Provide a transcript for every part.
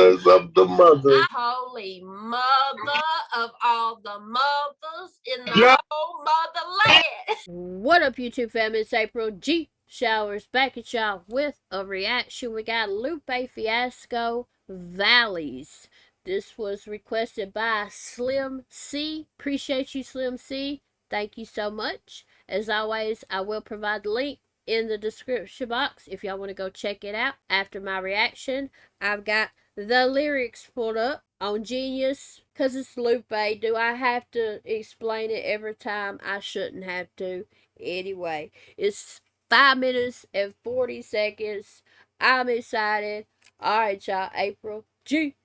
because I'm the mother. Holy mother of all the mothers in the whole motherland. What up, YouTube family? It's April G. Showers back at y'all with a reaction. We got Lupe Fiasco, Valleys. This was requested by Slim C. Appreciate you, Slim C. Thank you so much. As always, I will provide the link in the description box if y'all want to go check it out after my reaction. I've got the lyrics pulled up on Genius because it's Lupe. Do I have to explain it every time? I shouldn't have to. Anyway, it's 5 minutes and 40 seconds. I'm excited. Alright, y'all. April G.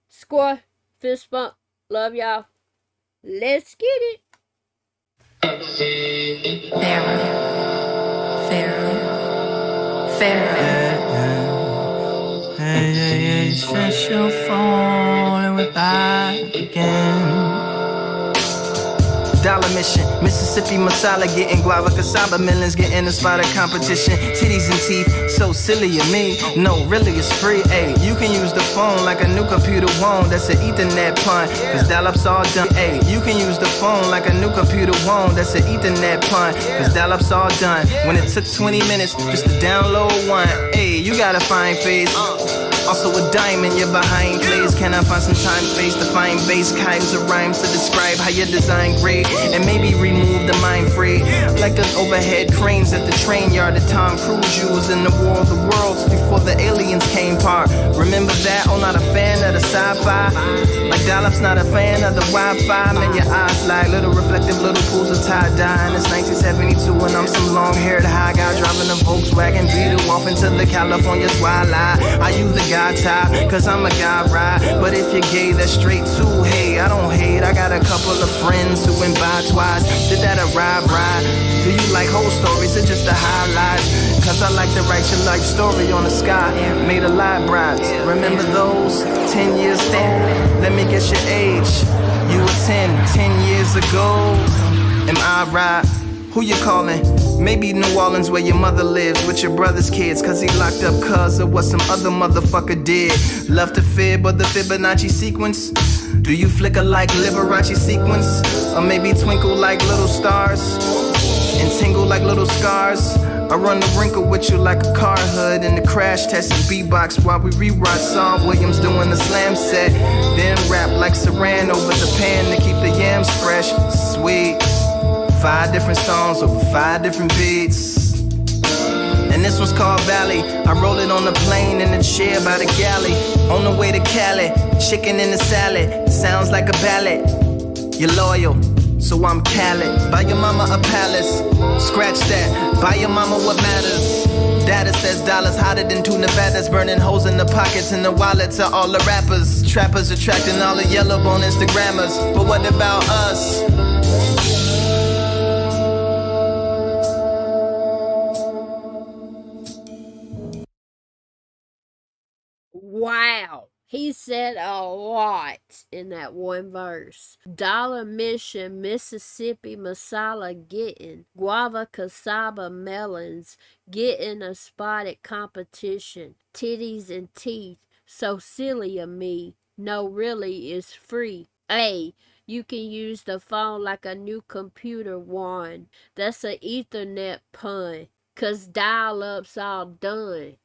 Squad. Fist bump. Love y'all. Let's get it. Hey, since your phone and we're back again. Dollar mission, Mississippi masala, getting guava cassava, millions getting a spot of competition. Titties and teeth, so silly of me. No, really, it's free. Ayy, you can use the phone like a new computer won't. That's an Ethernet pun, cause dial-up's all done. Ayy, you can use the phone like a new computer won't. That's an Ethernet pun, cause dial-up's all done. When it took 20 minutes just to download one. Ayy, you got a fine face. Also a diamond, you're behind plays. Can I find some time, space to find base kinds of rhymes to describe how you design great? And maybe remove the mind free. Like those overhead cranes at the train yard that Tom Cruise used in the War of the Worlds before the aliens came part. Remember that? Oh, not a fan of the sci-fi. Like Dollop's not a fan of the Wi-Fi. Man, your eyes like little reflective little pools of tie-dye. And it's 1972 and I'm some long-haired high guy driving a Volkswagen Beetle off into the California twilight. I use the guy type, cause I'm a guy ride. But if you're gay, that's straight too. Hey, I don't hate. I got a couple of friends who went by twice. Did that arrive right? Do you like whole stories or just the highlights? Cause I like to write your life story on the sky. Made a lot brides. Remember those 10 years then? Let me guess your age. You were 10 years ago. Am I right? Who you calling? Maybe New Orleans where your mother lives with your brother's kids. Cause he locked up cuz of what some other motherfucker did. Love to fib or the Fibonacci sequence? Do you flicker like Liberace sequence? Or maybe twinkle like little stars? And tingle like little scars? I run the wrinkle with you like a car hood in the crash test and beatbox while we rewrite Saul Williams doing the slam set. Then rap like Saran over the pan to keep the yams fresh. Sweet. 5 different songs over 5 different beats. And this one's called Valley. I roll it on the plane in the chair by the galley. On the way to Cali, chicken in the salad. Sounds like a ballad. You're loyal, so I'm Khaled. Buy your mama a palace. Scratch that, buy your mama what matters. Data says dollars hotter than two Nevadas. Burning holes in the pockets and the wallets of all the rappers. Trappers attracting all the yellow bone Instagrammers. But what about us? Wow. He said a lot in that one verse. Dollar Mission, Mississippi masala getting. Guava cassava melons getting a spot at competition. Titties and teeth, so silly of me. No, really, is free. Hey, you can use the phone like a new computer one. That's a Ethernet pun. Cause dial-up's all done.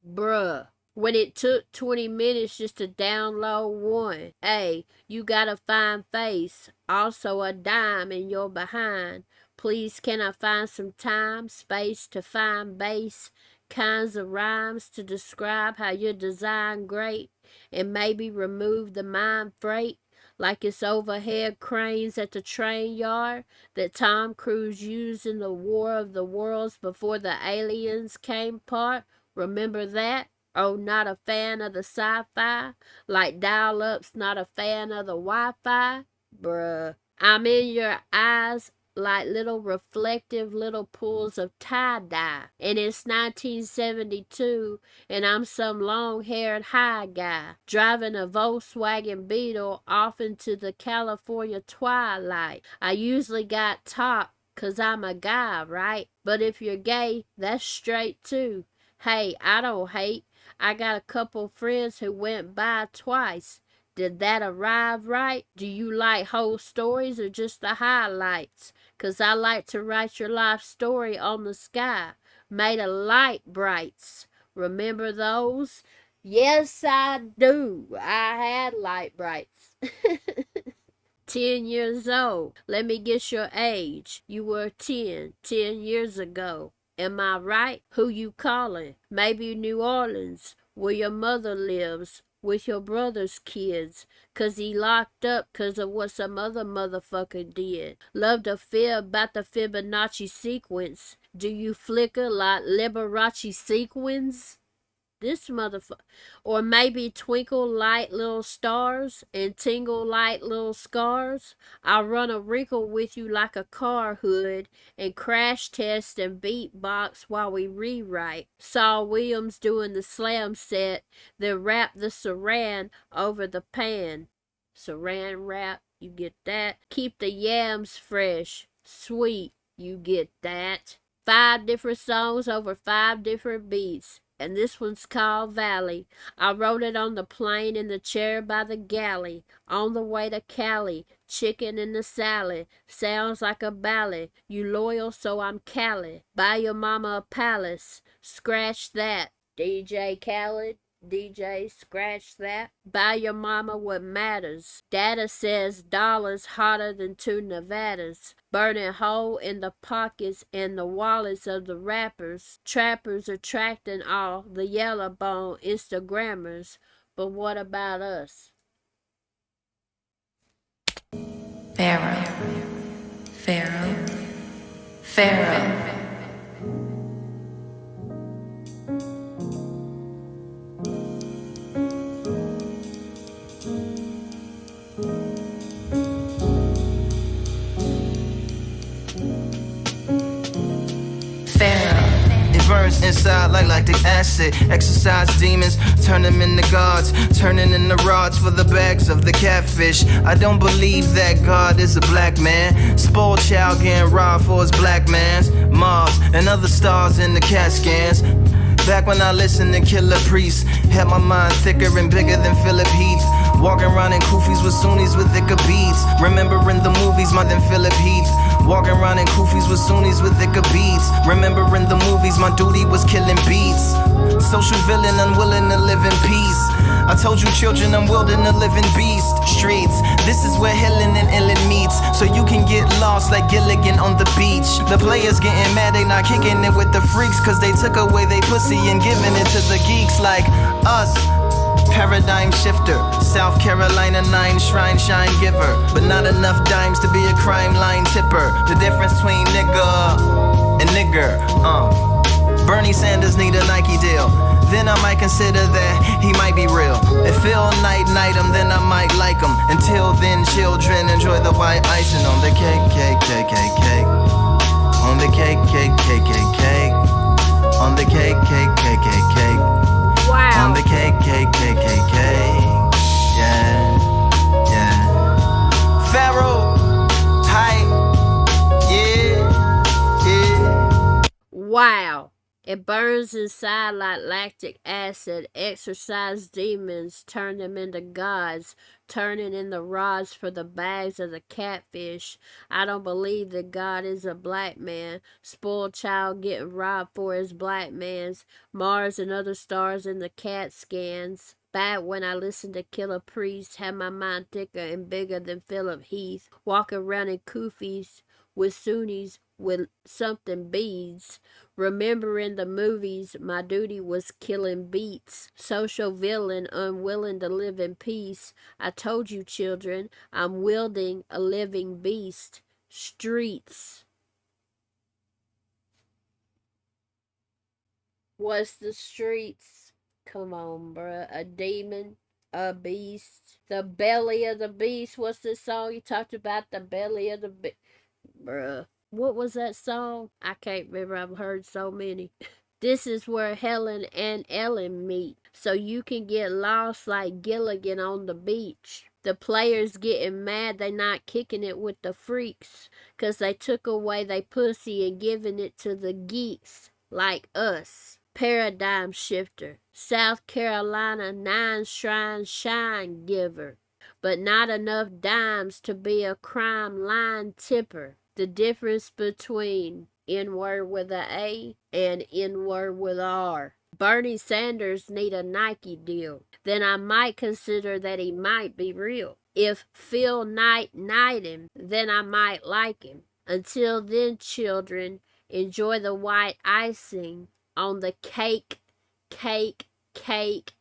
Bruh. When it took 20 minutes just to download one. Hey, you got a fine face. Also a dime in your behind. Please can I find some time, space to find base kinds of rhymes to describe how you design great and maybe remove the mind freight like it's overhead cranes at the train yard that Tom Cruise used in the War of the Worlds before the aliens came part. Remember that? Oh, not a fan of the sci-fi? Like dial-up's not a fan of the Wi-Fi? Bruh. I'm in your eyes like little reflective little pools of tie-dye. And it's 1972, and I'm some long-haired high guy, driving a Volkswagen Beetle off into the California twilight. I usually got top, 'cause I'm a guy, right? But if you're gay, that's straight too. Hey, I don't hate. I got a couple friends who went by twice. Did that arrive right? Do you like whole stories or just the highlights? 'Cause I like to write your life story on the sky, made of light brights. Remember those? Yes, I do. I had light brights. 10 years old. Let me guess your age. You were 10 years ago. Am I right? Who you calling? Maybe New Orleans, where your mother lives, with your brother's kids. 'Cause he locked up 'cause of what some other motherfucker did. Love to fib about the Fibonacci sequence. Do you flicker like Liberace sequins? This motherfucker. Or maybe twinkle light little stars and tingle light little scars. I'll run a wrinkle with you like a car hood and crash test and beatbox while we rewrite. Saul Williams doing the slam set, then wrap the saran over the pan. Saran wrap, you get that? Keep the yams fresh, sweet, you get that? 5 different songs over 5 different beats. And this one's called Valley. I wrote it on the plane in the chair by the galley. On the way to Cali, chicken in the salad. Sounds like a ballad. You loyal, so I'm Cali. Buy your mama a palace. Scratch that. DJ Khaled. DJ, scratch that. Buy your mama what matters. Data says dollars hotter than 2 Nevadas. Burning hole in the pockets and the wallets of the rappers. Trappers attracting all the yellow bone Instagrammers. But what about us? Pharaoh, Pharaoh, Pharaoh. Burns inside like lactic acid. Exercise demons, turn them into gods, turning into rods for the bags of the catfish. I don't believe that God is a black man. Spoiled child getting robbed for his black man's. Mars and other stars in the CAT scans. Back when I listened to Killer Priest, had my mind thicker and bigger than Philip Heath. Walking around in koofies with Sunnis with thicker beats. Remembering the movies more than Philip Heath. Walking around in koofies with Sunnis with thicker beats. Remembering the movies, my duty was killing beats. Social villain, unwilling to live in peace. I told you children, I'm willing to live in beast streets. This is where healing and illin meets. So you can get lost like Gilligan on the beach. The players getting mad, they not kicking it with the freaks. 'Cause they took away they pussy and giving it to the geeks like us. Paradigm shifter, South Carolina 9 shrine shine giver. But not enough dimes to be a crime line tipper. The difference between nigga and nigger. Bernie Sanders need a Nike deal. Then I might consider that he might be real. If Phil Knight him, then I might like him. Until then, children enjoy the white icing on the cake, cake, cake, cake, cake. On the cake, cake, cake, cake, cake. On the cake, cake, cake, cake, cake. Wow. On the cake, cake, cake, cake, cake. Yeah, yeah. Pharaoh, hi, yeah, yeah. Wow. It burns inside like lactic acid. Exorcise demons, turn them into gods, turning into rods for the bags of the catfish. I don't believe that God is a black man. Spoiled child getting robbed for his black man's. Mars and other stars in the CAT scans. Back when I listened to Killer Priest, had my mind thicker and bigger than Philip Heath. Walking around in koofies with Sunnis with something beads. Remembering the movies, my duty was killing beats. Social villain, unwilling to live in peace. I told you, children, I'm wielding a living beast. Streets. What's the streets? Come on, bruh. A demon, a beast. The belly of the beast. What's this song you talked about? The belly of the beast. Bruh. What was that song? I can't remember. I've heard so many. This is where Helen and Ellen meet. So you can get lost like Gilligan on the beach. The players getting mad they not kicking it with the freaks. 'Cause they took away they pussy and giving it to the geeks like us. paradigm shifter. South Carolina 9 shrine shine giver. But not enough dimes to be a crime line tipper. The difference between N-word with a A and N-word with a R. Bernie Sanders need a Nike deal. Then I might consider that he might be real. If Phil Knight him, then I might like him. Until then, children, enjoy the white icing on the cake, and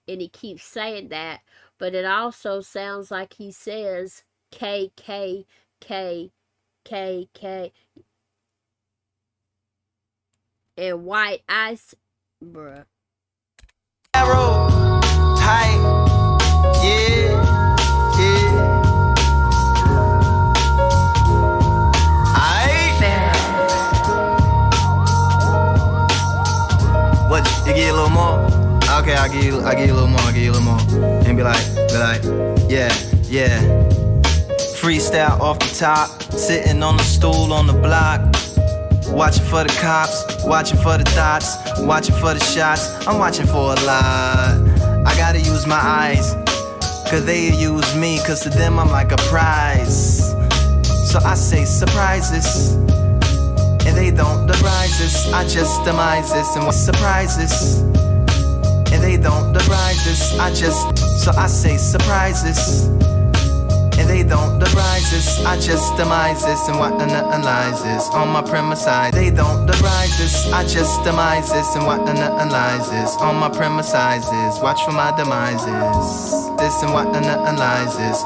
he keeps saying that, but it also sounds like he says K, and white ice, bruh. Arrow, tight, yeah, yeah. What? You get a little more? Okay, I'll give you a little more. And be like, yeah. Freestyle off the top, sitting on the stool on the block. Watching for the cops, watching for the thoughts, watching for the shots. I'm watching for a lot. I gotta use my eyes, cause they use me, cause to them I'm like a prize. So I say surprises, and they don't derive this. I just demise this, and what surprises, and they don't derive this. So I say surprises, and they don't derive this. I just demise this, and what analyze this on my premises. They don't derive this. I just demise this, and what analyze this on my premises. Watch for my demises. This and what analyze this.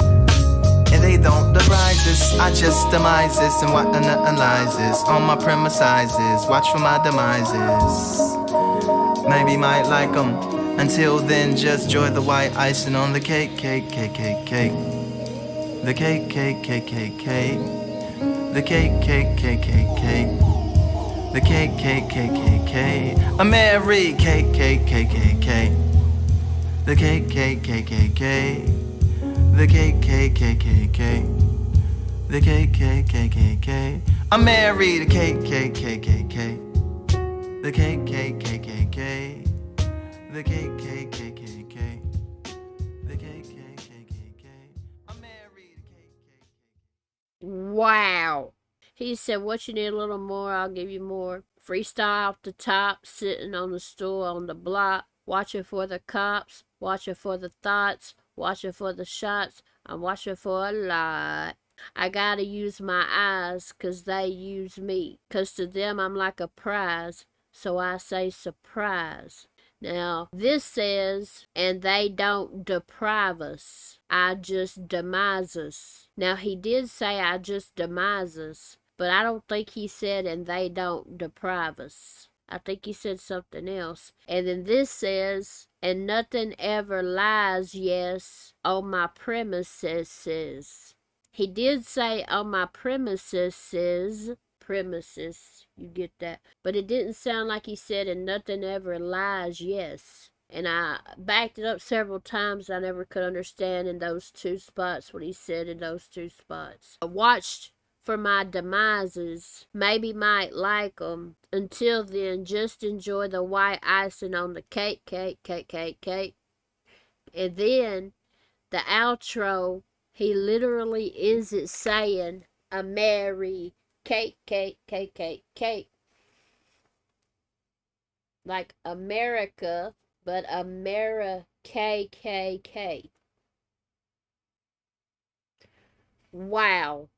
And they don't derive this. I just demise this, and what analyze this on my premises. Watch for my demises. Maybe might like them. Until then, just enjoy the white icing on the cake. The cake. The cake. A merry cake. The cake. The cake. I'm married. The cake. The cake. The cake. I'm married. Wow. He said, what you need, a little more, I'll give you more. Freestyle off the top, sitting on the stool on the block, watching for the cops, watching for the thoughts, watching for the shots. I'm watching for a lot. I gotta use my eyes, cause they use me. Cause to them I'm like a prize, so I say surprise. Now, this says, and they don't deprive us. I just demise us. Now, he did say I just demise us, but I don't think he said, and they don't deprive us. I think he said something else. And then this says, and nothing ever lies, yes, on my premises. He did say on my premises, you get that, but it didn't sound like he said, and nothing ever lies, yes. And I backed it up several times. I never could understand in those two spots what he said in those two spots. I watched for my demises, maybe might like them. Until then, just enjoy the white icing on the cake. And then the outro, he literally is it saying a merry cake. Like America, but America. Wow.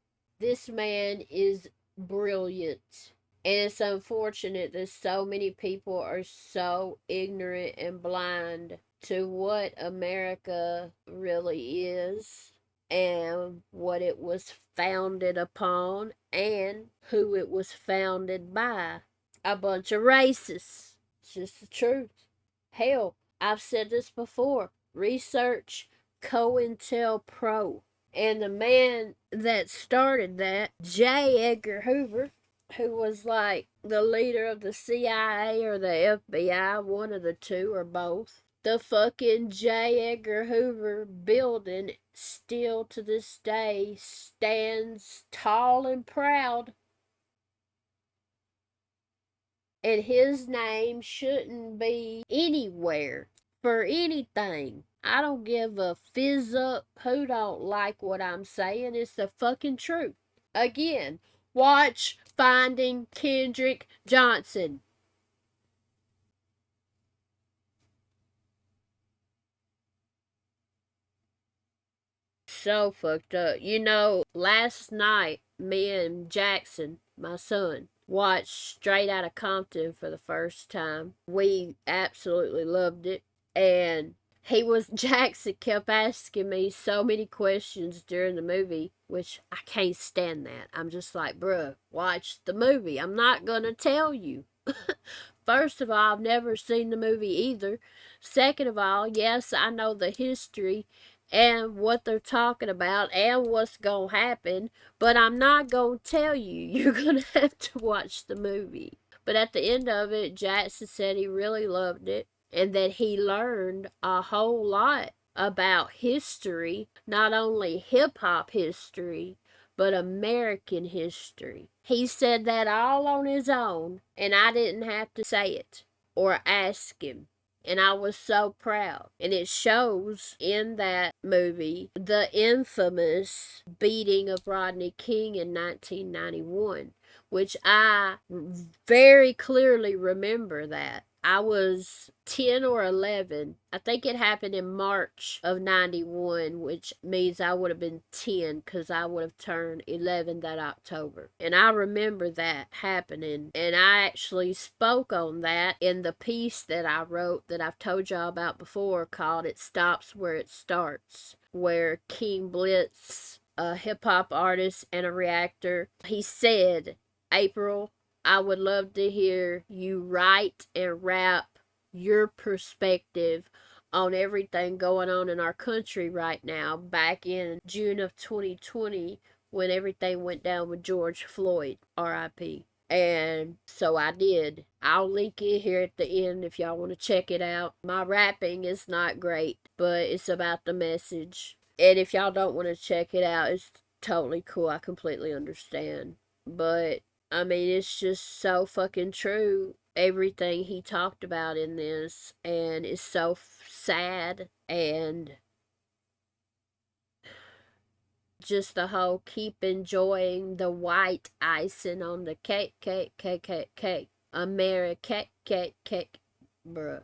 This man is brilliant. And it's unfortunate that so many people are so ignorant and blind to what America really is and what it was founded upon and who it was founded by. A bunch of racists. It's just the truth. Hell, I've said this before. Research COINTELPRO. And the man that started that, J. Edgar Hoover, who was like the leader of the CIA or the FBI, one of the two or both. The fucking J. Edgar Hoover building still to this day stands tall and proud. And his name shouldn't be anywhere for anything. I don't give a fizz up who don't like what I'm saying. It's the fucking truth. Again, watch Finding Kendrick Johnson. So fucked up. You know, last night, me and Jackson, my son, watched Straight Outta Compton for the first time. We absolutely loved it. And Jackson kept asking me so many questions during the movie, which I can't stand that. I'm just like, bruh, watch the movie. I'm not gonna tell you. First of all, I've never seen the movie either. Second of all, yes, I know the history and what they're talking about and what's gonna happen, but I'm not gonna tell you. You're gonna have to watch the movie. But at the end of it, Jackson said he really loved it and that he learned a whole lot about history, not only hip hop history, but American history. He said that all on his own, and I didn't have to say it or ask him. And I was so proud. And it shows in that movie the infamous beating of Rodney King in 1991, which I very clearly remember that. I was 10 or 11. I think it happened in March of 91, which means I would have been 10 because I would have turned 11 that October. And I remember that happening. And I actually spoke on that in the piece that I wrote that I've told y'all about before called It Stops Where It Starts, where King Blitz, a hip hop artist and a reactor, he said, April, I would love to hear you write and rap your perspective on everything going on in our country right now back in June of 2020 when everything went down with George Floyd, RIP. And so I did. I'll link it here at the end if y'all want to check it out. My rapping is not great, but it's about the message. And if y'all don't want to check it out, it's totally cool. I completely understand. But I mean, it's just so fucking true. Everything he talked about in this, and it's so sad, and just the whole keep enjoying the white icing on the cake, cake, cake, cake, cake. America, cake, cake, cake. Bruh.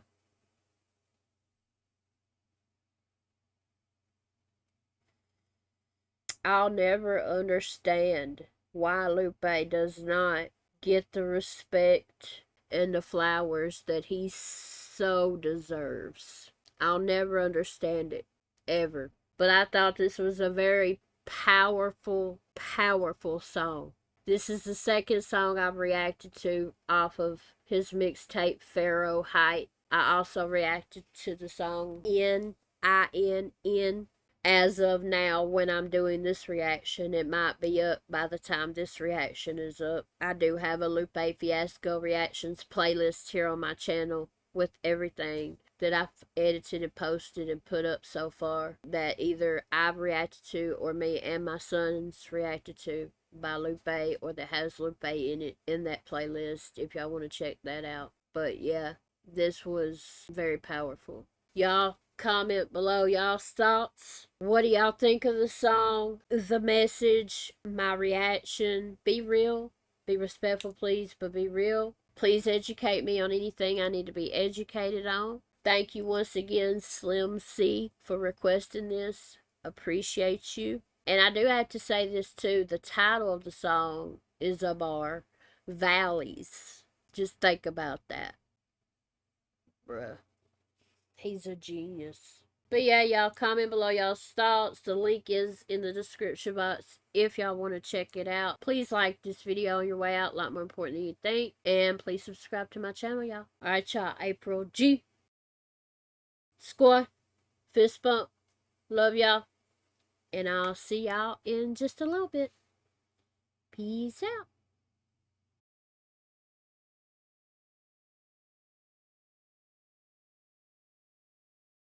I'll never understand why Lupe does not get the respect and the flowers that he so deserves. I'll never understand it, ever. But I thought this was a very powerful, powerful song. This is the second song I've reacted to off of his mixtape Pharaoh Height. I also reacted to the song Inn. As of now, when I'm doing this reaction, it might be up by the time this reaction is up. I do have a Lupe Fiasco reactions playlist here on my channel with everything that I've edited and posted and put up so far that either I've reacted to or me and my sons reacted to by Lupe, or that has Lupe in it in that playlist if y'all want to check that out. But yeah, this was very powerful. Y'all comment below y'all's thoughts. What do y'all think of the song, the message, my reaction? Be real, be respectful, please, but be real. Please educate me on anything I need to be educated on. Thank you once again, Slim C, for requesting this. Appreciate you. And I do have to say this too, the title of the song is a bar, Valleys. Just think about that. Bruh. He's a genius. But yeah, y'all comment below y'all's thoughts. The link is in the description box if y'all want to check it out. Please like this video on your way out, a lot more important than you think. And please subscribe to my channel, y'all. Alright, y'all. April G. Squad. Fist bump. Love y'all. And I'll see y'all in just a little bit. Peace out.